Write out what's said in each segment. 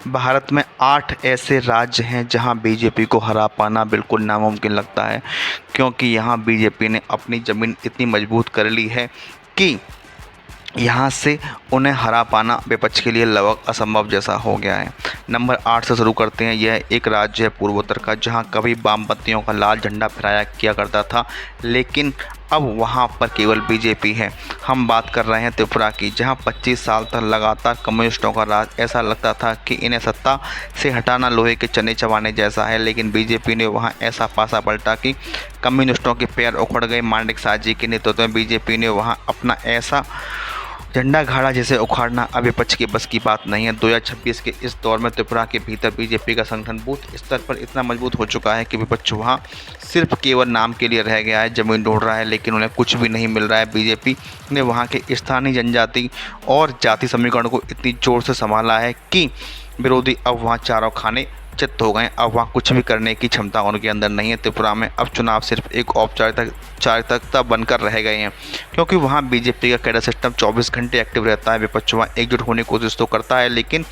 भारत में 8 ऐसे राज्य हैं जहां बीजेपी को हरा पाना बिल्कुल नामुमकिन लगता है, क्योंकि यहां बीजेपी ने अपनी ज़मीन इतनी मजबूत कर ली है कि यहाँ से उन्हें हरा पाना विपक्ष के लिए लगभग असंभव जैसा हो गया है। नंबर 8 से शुरू करते हैं। यह एक राज्य है पूर्वोत्तर का, जहाँ कभी वामपंथियों का लाल झंडा फहराया किया करता था, लेकिन अब वहाँ पर केवल बीजेपी है। हम बात कर रहे हैं त्रिपुरा की, जहाँ 25 साल तक लगातार कम्युनिस्टों का राज। ऐसा लगता था कि इन्हें सत्ता से हटाना लोहे के चने चबाने जैसा है, लेकिन बीजेपी ने वहाँ ऐसा पासा पलटा कि कम्युनिस्टों के पैर उखड़ गए। मांडलिक शाह जी के नेतृत्व में बीजेपी ने वहाँ अपना ऐसा झंडा गाड़ा जिसे उखाड़ना अब विपक्ष की बस की बात नहीं है। 2026 के इस दौर में त्रिपुरा के भीतर बीजेपी का संगठन बूथ स्तर पर इतना मजबूत हो चुका है कि विपक्ष वहाँ सिर्फ केवल नाम के लिए रह गया है। जमीन ढूंढ रहा है, लेकिन उन्हें कुछ भी नहीं मिल रहा है। बीजेपी ने वहाँ के स्थानीय जनजाति और जाति समीकरण को इतनी जोर से संभाला है कि विरोधी अब वहाँ चारों खाने चित्त हो गए। अब वहाँ कुछ भी करने की क्षमता उनके अंदर नहीं है। त्रिपुरा में अब चुनाव सिर्फ एक औपचारिकता बनकर रह गए हैं, क्योंकि वहाँ बीजेपी का कैडर सिस्टम 24 घंटे एक्टिव रहता है। विपक्ष वहाँ एकजुट होने की कोशिश तो करता है, लेकिन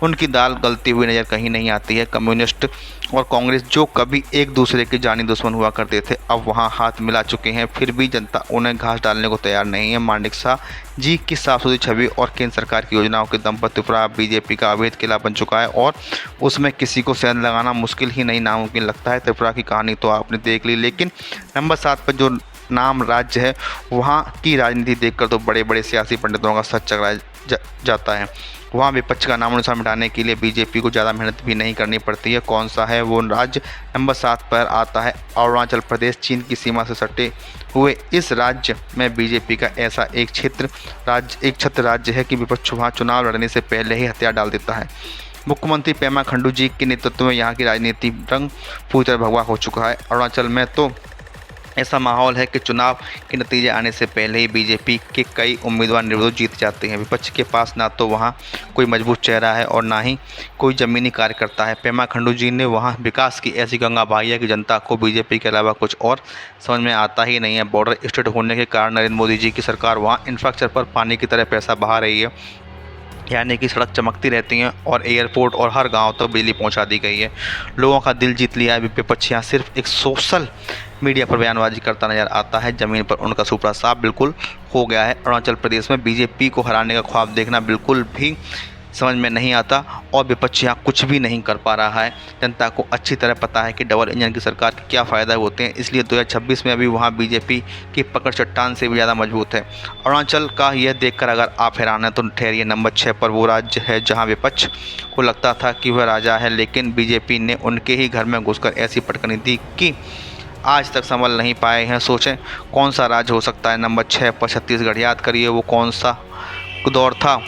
उनकी दाल गलती हुई नज़र कहीं नहीं आती है। कम्युनिस्ट और कांग्रेस, जो कभी एक दूसरे के जानी दुश्मन हुआ करते थे, अब वहाँ हाथ मिला चुके हैं। फिर भी जनता उन्हें घास डालने को तैयार नहीं है। मांडलिक शाह जी की साफ सुथरी छवि और केंद्र सरकार की योजनाओं के दम पर त्रिपुरा बीजेपी का अवैध किला बन चुका है, और उसमें किसी को सेंध लगाना मुश्किल ही नहीं नामुमकिन लगता है। त्रिपुरा की कहानी तो आपने देख ली, लेकिन नंबर 7 पर जो नाम राज्य है, वहाँ की राजनीति देखकर तो बड़े बड़े सियासी पंडितों का सर चकरा जाता है। वहाँ विपक्ष का नामोनिशान मिटाने के लिए बीजेपी को ज़्यादा मेहनत भी नहीं करनी पड़ती है। कौन सा है वो राज्य? नंबर 7 पर आता है अरुणाचल प्रदेश। चीन की सीमा से सटे हुए इस राज्य में बीजेपी का ऐसा एक छत्र राज्य है कि विपक्ष वहाँ चुनाव लड़ने से पहले ही हथियार डाल देता है। मुख्यमंत्री पेमा खंडू जी के नेतृत्व में यहाँ की राजनीति रंग पूरी तरह भगवा हो चुका है। अरुणाचल में तो ऐसा माहौल है कि चुनाव के नतीजे आने से पहले ही बीजेपी के कई उम्मीदवार निर्विरोध जीत जाते हैं। विपक्ष के पास ना तो वहाँ कोई मजबूत चेहरा है और ना ही कोई जमीनी कार्यकर्ता है। पेमा खंडू जी ने वहाँ विकास की ऐसी गंगा बहाई है कि जनता को बीजेपी के अलावा कुछ और समझ में आता ही नहीं है। बॉर्डर स्टेट होने के कारण नरेंद्र मोदी जी की सरकार वहाँ इंफ्रास्ट्रक्चर पर पानी की तरह पैसा बहा रही है, यानी कि सड़क चमकती रहती हैं और एयरपोर्ट और हर गांव तक तो बिजली पहुंचा दी गई है। लोगों का दिल जीत लिया है। विपक्ष यहाँ सिर्फ एक सोशल मीडिया पर बयानबाजी करता नजर आता है। ज़मीन पर उनका सुपड़ा साफ बिल्कुल हो गया है। अरुणाचल प्रदेश में बीजेपी को हराने का ख्वाब देखना बिल्कुल भी समझ में नहीं आता, और विपक्ष यहाँ कुछ भी नहीं कर पा रहा है। जनता को अच्छी तरह पता है कि डबल इंजन की सरकार के क्या फ़ायदा होते हैं, इसलिए 2026 में अभी वहाँ बीजेपी की पकड़ चट्टान से भी ज़्यादा मजबूत है। अरुणाचल का यह देखकर अगर आप हैरान हैं तो ठहरिए। नंबर 6 पर वो राज्य है जहाँ विपक्ष को लगता था कि वह राजा है, लेकिन बीजेपी ने उनके ही घर में घुसकर ऐसी पटकनी दी कि आज तक संभल नहीं पाए हैं। सोचें कौन सा राज्य हो सकता है। नंबर 6 पर छत्तीसगढ़। याद करिए वो कौन सा दौर था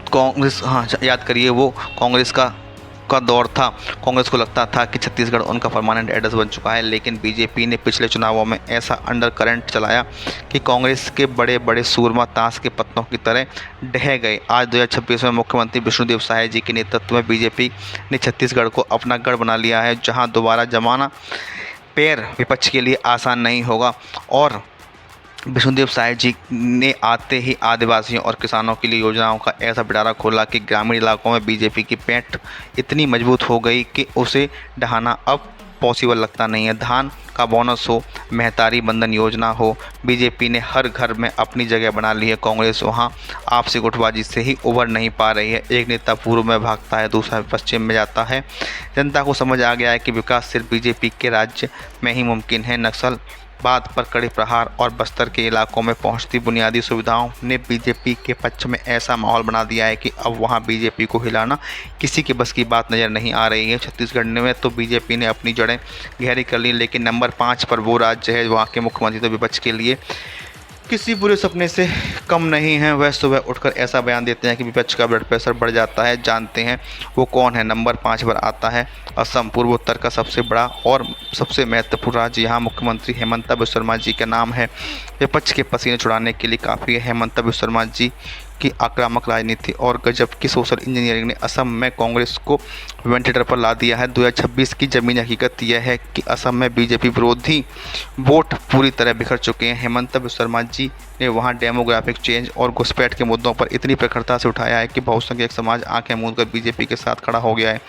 कांग्रेस, याद करिए वो कांग्रेस का दौर था। कांग्रेस को लगता था कि छत्तीसगढ़ उनका परमानेंट एड्रेस बन चुका है, लेकिन बीजेपी ने पिछले चुनावों में ऐसा अंडर करंट चलाया कि कांग्रेस के बड़े बड़े सूरमा ताश के पत्तों की तरह ढह गए। आज 2026 में मुख्यमंत्री विष्णुदेव साय जी के नेतृत्व में बीजेपी ने छत्तीसगढ़ को अपना गढ़ बना लिया है, जहां दोबारा जमाना पैर विपक्ष के लिए आसान नहीं होगा। और विष्णुदेव साय जी ने आते ही आदिवासियों और किसानों के लिए योजनाओं का ऐसा पिटारा खोला कि ग्रामीण इलाकों में बीजेपी की पैठ इतनी मजबूत हो गई कि उसे ढहाना अब पॉसिबल लगता नहीं है। धान का बोनस हो, महतारी बंधन योजना हो, बीजेपी ने हर घर में अपनी जगह बना ली है। कांग्रेस वहाँ आपसी गुटबाजी से ही उभर नहीं पा रही है। एक नेता पूर्व में भागता है, दूसरा पश्चिम में जाता है। जनता को समझ आ गया है कि विकास सिर्फ बीजेपी के राज्य में ही मुमकिन है। नक्सल बाद पर कड़े प्रहार और बस्तर के इलाकों में पहुंचती बुनियादी सुविधाओं ने बीजेपी के पक्ष में ऐसा माहौल बना दिया है कि अब वहां बीजेपी को हिलाना किसी के बस की बात नज़र नहीं आ रही है। छत्तीसगढ़ में तो बीजेपी ने अपनी जड़ें गहरी कर ली, लेकिन नंबर 5 पर वो राज्य है वहाँ के मुख्यमंत्री तो विपक्ष के लिए किसी बुरे सपने से कम नहीं है। वह सुबह उठकर ऐसा बयान देते हैं कि विपक्ष का ब्लड प्रेशर बढ़ जाता है। जानते हैं वो कौन है? नंबर 5 पर आता है असम। पूर्वोत्तर का सबसे बड़ा और सबसे महत्वपूर्ण राज्य। यहाँ मुख्यमंत्री हेमंता बिस्वा शर्मा जी का नाम है। विपक्ष के पसीने छुड़ाने के लिए काफ़ी है। हेमंता बिस्वा शर्मा जी की आक्रामक राजनीति और गजब की सोशल इंजीनियरिंग ने असम में कांग्रेस को वेंटिलेटर पर ला दिया है। 2026 की जमीनी हकीकत यह है कि असम में बीजेपी विरोधी वोट पूरी तरह बिखर चुके हैं। हेमंत बिस्वा शर्मा जी ने वहां डेमोग्राफिक चेंज और घुसपैठ के मुद्दों पर इतनी प्रखरता से उठाया है कि बहुसंख्यक समाज आंखें मूंद कर बीजेपी के साथ खड़ा हो गया है।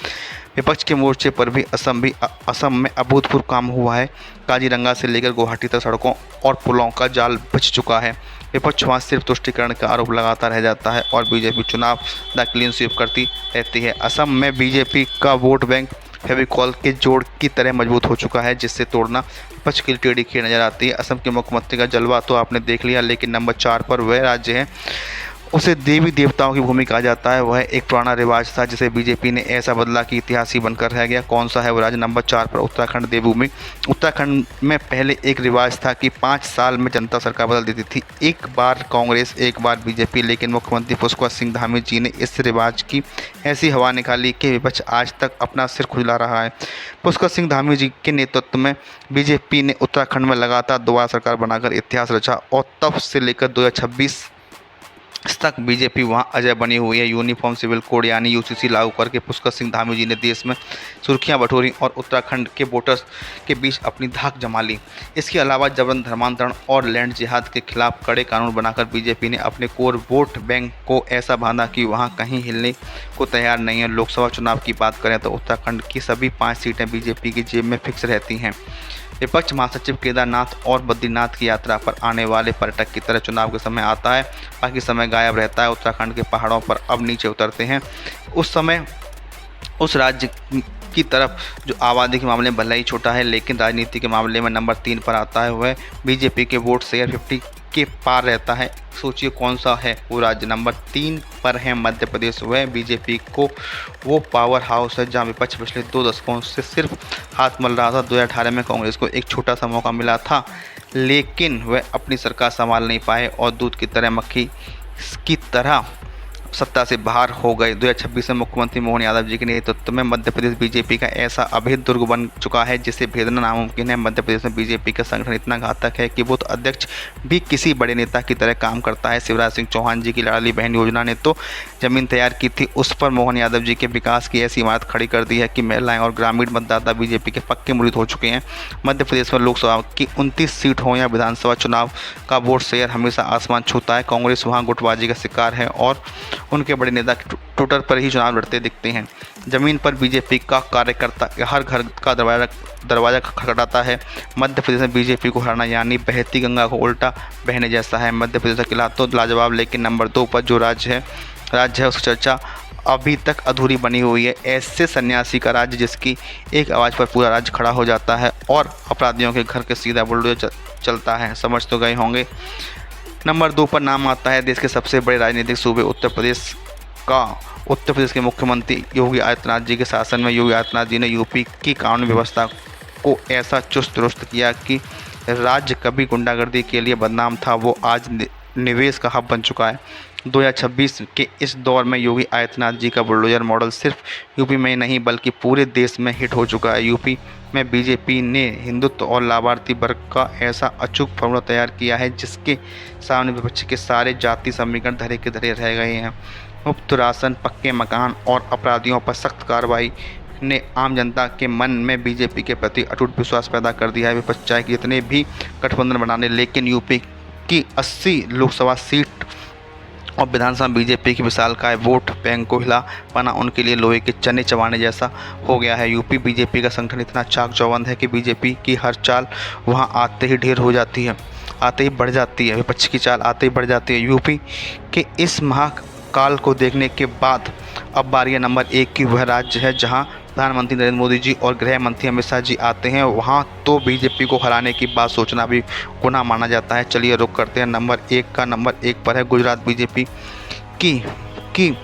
विपक्ष के मोर्चे पर भी असम में अभूतपूर्व काम हुआ है। काजीरंगा से लेकर गुवाहाटी तक सड़कों और पुलों का जाल बिछ चुका है। विपक्ष वहाँ सिर्फ तुष्टिकरण का आरोप लगाता रह जाता है और बीजेपी चुनाव द क्लीन स्वीप करती रहती है। असम में बीजेपी का वोट बैंक फेविकॉल के जोड़ की तरह मजबूत हो चुका है, जिससे तोड़ना विपक्ष की टेढ़ी खीर नजर आती है। असम के मुख्यमंत्री का जलवा तो आपने देख लिया, लेकिन नंबर 4 पर वह राज्य है उसे देवी देवताओं की भूमि कहा जाता है। वह एक पुराना रिवाज था जिसे बीजेपी ने ऐसा बदला कि इतिहास ही बनकर रह गया। कौन सा है वो राज्य? नंबर 4 पर उत्तराखंड देवभूमि। उत्तराखंड में पहले एक रिवाज था कि 5 साल में जनता सरकार बदल देती थी, एक बार कांग्रेस एक बार बीजेपी, लेकिन मुख्यमंत्री पुष्कर सिंह धामी जी ने इस रिवाज की ऐसी हवा निकाली कि विपक्ष आज तक अपना सिर खुजला रहा है। पुष्कर सिंह धामी जी के नेतृत्व में बीजेपी ने उत्तराखंड में लगातार दोबारा सरकार बनाकर इतिहास रचा और तब से लेकर 2026 तक बीजेपी वहां अजय बनी हुई है। यूनिफॉर्म सिविल कोड यानी यूसीसी लागू करके पुष्कर सिंह धामी जी ने देश में सुर्खियां बटोरी और उत्तराखंड के वोटर्स के बीच अपनी धाक जमा ली। इसके अलावा जबरन धर्मांतरण और लैंड जिहाद के खिलाफ कड़े कानून बनाकर बीजेपी ने अपने कोर वोट बैंक को ऐसा बांधा कि वहां कहीं हिलने को तैयार नहीं है। लोकसभा चुनाव की बात करें तो उत्तराखंड की सभी 5 सीटें बीजेपी की जेब में फिक्स रहती हैं। विपक्ष महासचिव केदारनाथ और बद्रीनाथ की यात्रा पर आने वाले पर्यटक की तरह चुनाव के समय आता है, बाकी समय गायब रहता है। उत्तराखंड के पहाड़ों पर अब नीचे उतरते हैं। उस समय उस राज्य की तरफ जो आबादी के मामले में भले ही छोटा है, लेकिन राजनीति के मामले में नंबर 3 पर आता है। वह बीजेपी के वोट शेयर 50 के पार रहता है। सोचिए कौन सा है वो राज्य? नंबर 3 पर है मध्य प्रदेश। वह बीजेपी को वो पावर हाउस है जहां विपक्ष पिछले 2 दशकों से सिर्फ हाथ मल रहा था। 2018 में कांग्रेस को एक छोटा सा मौका मिला था, लेकिन वह अपनी सरकार संभाल नहीं पाए और दूध की तरह मक्खी की तरह सत्ता से बाहर हो गए। 2026 में मुख्यमंत्री मोहन यादव जी के नेतृत्व में मध्य प्रदेश बीजेपी का ऐसा अभेद दुर्ग बन चुका है जिसे भेदना नामुमकिन है। मध्य प्रदेश में बीजेपी का संगठन इतना घातक है कि बूथ अध्यक्ष भी किसी बड़े नेता की तरह काम करता है। शिवराज सिंह चौहान जी की लाडली बहन योजना ने तो जमीन तैयार की थी, उस पर मोहन यादव जी के विकास की ऐसी इमारत खड़ी कर दी है कि महिलाएं और ग्रामीण मतदाता बीजेपी के पक्के मुरीद हो चुके हैं। मध्य प्रदेश में लोकसभा की 29 सीट हो या विधानसभा चुनाव का वोट शेयर हमेशा आसमान छूता है। कांग्रेस वहां गुटबाजी का शिकार है और उनके बड़े नेता ट्विटर पर ही चुनाव लड़ते दिखते हैं। जमीन पर बीजेपी का कार्यकर्ता हर घर का दरवाजा खटखटाता है। मध्य प्रदेश में बीजेपी को हराना यानी बहती गंगा को उल्टा बहने जैसा है। मध्य प्रदेश का किला तो लाजवाब, लेकिन नंबर 2 पर जो राज्य है उसकी चर्चा अभी तक अधूरी बनी हुई है। ऐसे सन्यासी का राज्य जिसकी एक आवाज़ पर पूरा राज्य खड़ा हो जाता है और अपराधियों के घर के सीधा बुलडोजर चलता है। समझ तो गए होंगे। नंबर 2 पर नाम आता है देश के सबसे बड़े राजनीतिक सूबे उत्तर प्रदेश के मुख्यमंत्री योगी आदित्यनाथ जी के शासन में योगी आदित्यनाथ जी ने यूपी की कानून व्यवस्था को ऐसा चुस्त दुरुस्त किया कि राज्य कभी गुंडागर्दी के लिए बदनाम था, वो आज निवेश का हब बन चुका है। 2026 के इस दौर में योगी आदित्यनाथ जी का बुलडोजर मॉडल सिर्फ यूपी में ही नहीं बल्कि पूरे देश में हिट हो चुका है। यूपी में बीजेपी ने हिंदुत्व और लाभार्थी वर्ग का ऐसा अचूक फॉर्मूला तैयार किया है जिसके सामने विपक्ष के सारे जाति समीकरण धरे के धरे रह गए हैं। मुफ्त राशन, पक्के मकान और अपराधियों पर सख्त कार्रवाई ने आम जनता के मन में बीजेपी के प्रति अटूट विश्वास पैदा कर दिया है। विपक्ष चाहे जितने भी गठबंधन बनाने, लेकिन यूपी की 80 लोकसभा सीट और विधानसभा बीजेपी की विशालकाय वोट बैंक को हिला पाना उनके लिए लोहे के चने चबाने जैसा हो गया है। यूपी बीजेपी का संगठन इतना चाक चौबंद है कि बीजेपी की हर चाल वहां आते ही ढेर हो जाती है, आते ही बढ़ जाती है। विपक्ष की चाल आते ही बढ़ जाती है। यूपी के इस महाकाल को देखने के बाद अब बारी नंबर 1 की वह राज्य है जहां प्रधानमंत्री नरेंद्र मोदी जी और गृह मंत्री अमित शाह जी आते हैं। वहां तो बीजेपी को हराने की बात सोचना भी गुनाह माना जाता है। चलिए रुक करते हैं नंबर 1 का। नंबर 1 पर है गुजरात बीजेपी की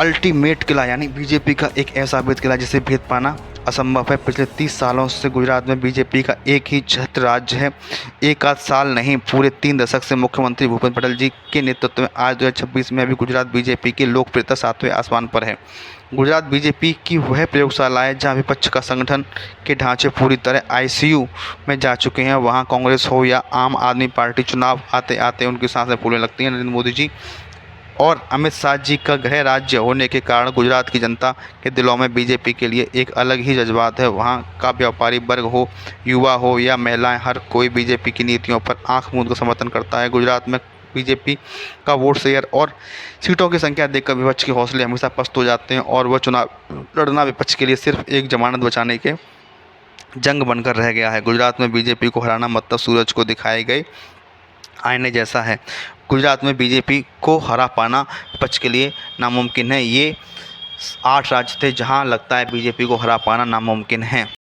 अल्टीमेट किला, यानी बीजेपी का एक ऐसा अवैध किला जिसे भेद पाना असंभव है। पिछले 30 सालों से गुजरात में बीजेपी का एक ही छत्र राज्य है। एक आध साल नहीं, पूरे 3 दशक से मुख्यमंत्री भूपेंद्र पटेल जी के नेतृत्व में आज 2026 में अभी गुजरात बीजेपी की लोकप्रियता 7वें आसमान पर है। गुजरात बीजेपी की वह प्रयोगशाला है जहां विपक्ष का संगठन के ढांचे पूरी तरह आईसीयू में जा चुके हैं। वहां कांग्रेस हो या आम आदमी पार्टी, चुनाव आते आते उनकी सांसें फूलने लगती हैं। नरेंद्र मोदी जी और अमित शाह जी का गृह राज्य होने के कारण गुजरात की जनता के दिलों में बीजेपी के लिए एक अलग ही जज्बात है। वहाँ का व्यापारी वर्ग हो, युवा हो या महिलाएं, हर कोई बीजेपी की नीतियों पर आंख मूंद कर समर्थन करता है। गुजरात में बीजेपी का वोट शेयर और सीटों की संख्या देखकर विपक्ष के हौसले हमेशा पस्त हो जाते हैं और वह चुनाव लड़ना विपक्ष के लिए सिर्फ एक जमानत बचाने के जंग बनकर रह गया है। गुजरात में बीजेपी को हराना मतलब सूरज को दिखाए गए आईने जैसा है। गुजरात में बीजेपी को हरा पाना विपक्ष के लिए नामुमकिन है। ये 8 राज्य थे जहां लगता है बीजेपी को हरा पाना नामुमकिन है।